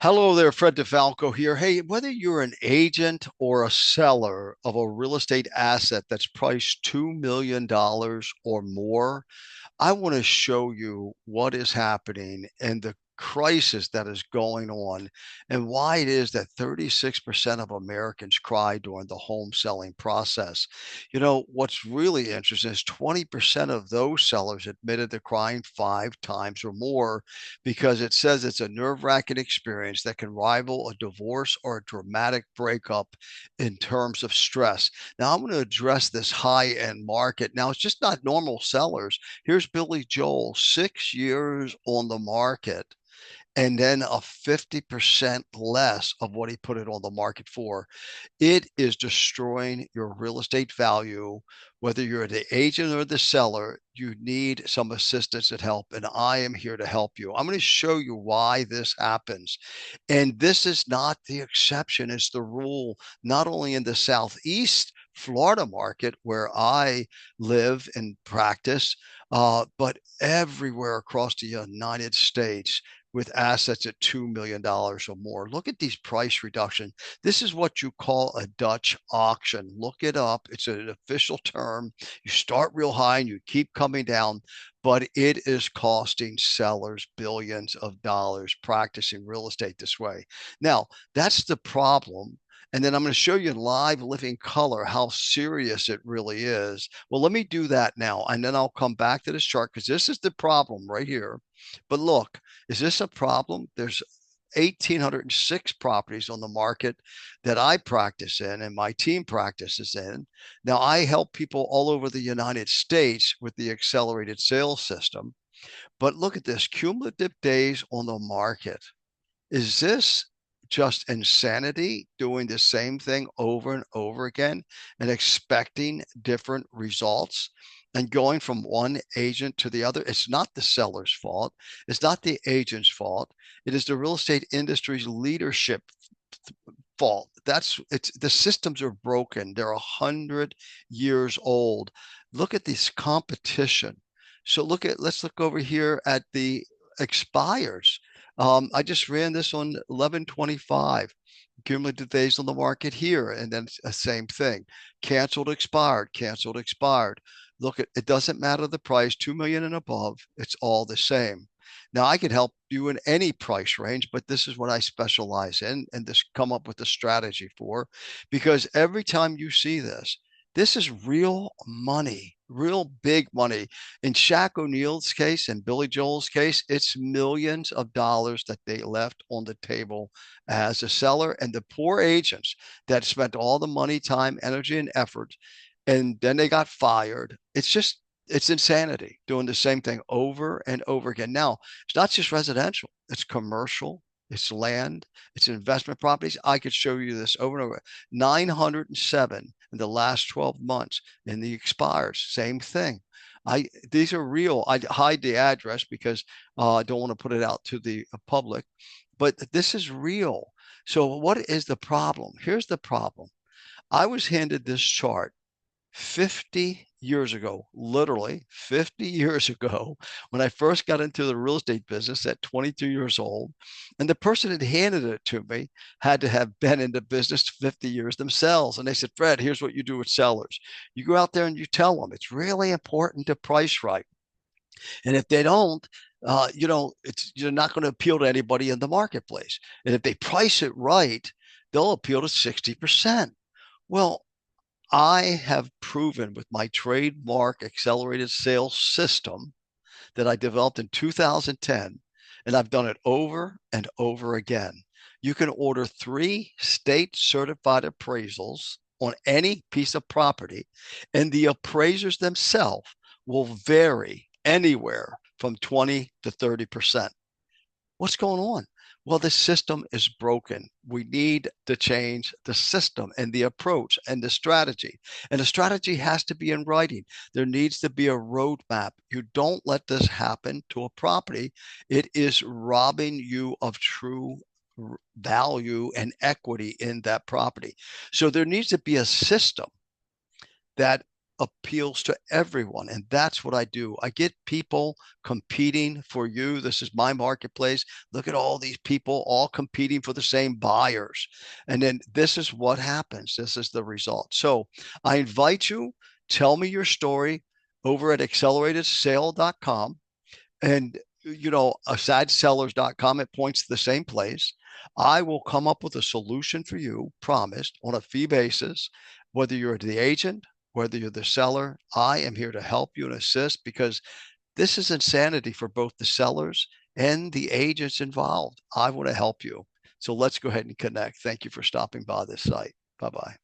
Hello there, Fred DeFalco here. Hey, whether you're an agent or a seller of a real estate asset that's priced $2 million or more, I want to show you what is happening and the crisis that is going on and why it is that 36% of Americans cry during the home selling process. What's really interesting is 20% of those sellers admitted to crying 5 times or more because it says it's a nerve-wracking experience that can rival a divorce or a dramatic breakup in terms of stress. Now, I'm going to address this high-end market. Now, it's just not normal sellers. Here's Billy Joel, 6 years on the market, and then a 50% less of what he put it on the market for. It is destroying your real estate value. Whether you're the agent or the seller, you need some assistance and help, and I am here to help you. I'm going to show you why this happens. And this is not the exception, it's the rule, not only in the Southeast Florida market where I live and practice, but everywhere across the United States with assets at $2 million or more. Look at these price reductions. This is what you call a Dutch auction. Look it up. It's an official term. You start real high and you keep coming down, but it is costing sellers billions of dollars practicing real estate this way. Now, that's the problem. And then I'm going to show you in live living color how serious it really is. Well, let me do that now. And then I'll come back to this chart because this is the problem right here. But look, is this a problem? There's 1,806 properties on the market that I practice in and my team practices in. Now, I help people all over the United States with the accelerated sales system. But look at this cumulative days on the market. Is this just insanity doing the same thing over and over again and expecting different results and going from one agent to the other? It's not the seller's fault. It's not the agent's fault. It is the real estate industry's leadership fault. It's the systems are broken. They're 100 years old. Look at this competition. So let's look over here at the expires. I just ran this on 11/25. Cumulative days on the market here, and then the same thing. Canceled, expired, canceled, expired. Look, it doesn't matter the price, 2 million and above, it's all the same. Now I could help you in any price range, but this is what I specialize in and this come up with a strategy for, because every time you see this, this is real money, real big money. In Shaq O'Neal's case and Billy Joel's case, it's millions of dollars that they left on the table as a seller. And the poor agents that spent all the money, time, energy, and effort, and then they got fired. It's insanity doing the same thing over and over again. Now, it's not just residential, it's commercial, it's land, it's investment properties. I could show you this over and over. 907 in the last 12 months in the expires, same thing. These are real. I hide the address because I don't want to put it out to the public, but this is real. So what is the problem? Here's the problem. I was handed this chart 50 years ago, literally 50 years ago, when I first got into the real estate business at 22 years old. And the person that handed it to me had to have been in the business 50 years themselves. And they said, Fred, here's what you do with sellers. You go out there and you tell them it's really important to price right. And if they don't, you're not going to appeal to anybody in the marketplace. And if they price it right, they'll appeal to 60%. Well, I have proven with my trademark accelerated sales system that I developed in 2010, and I've done it over and over again. You can order 3 state certified appraisals on any piece of property, and the appraisers themselves will vary anywhere from 20 to 30%. What's going on? Well, the system is broken. We need to change the system and the approach and the strategy. And the strategy has to be in writing. There needs to be a roadmap. You don't let this happen to a property. It is robbing you of true value and equity in that property. So there needs to be a system that appeals to everyone. And that's what I do. I get people competing for you. This is my marketplace. Look at all these people all competing for the same buyers. And then this is what happens. This is the result. So I invite you, tell me your story over at acceleratedsale.com. And asadsellers.com, it points to the same place. I will come up with a solution for you, promised, on a fee basis. Whether you're the agent, whether you're the seller, I am here to help you and assist, because this is insanity for both the sellers and the agents involved. I want to help you. So let's go ahead and connect. Thank you for stopping by this site. Bye-bye.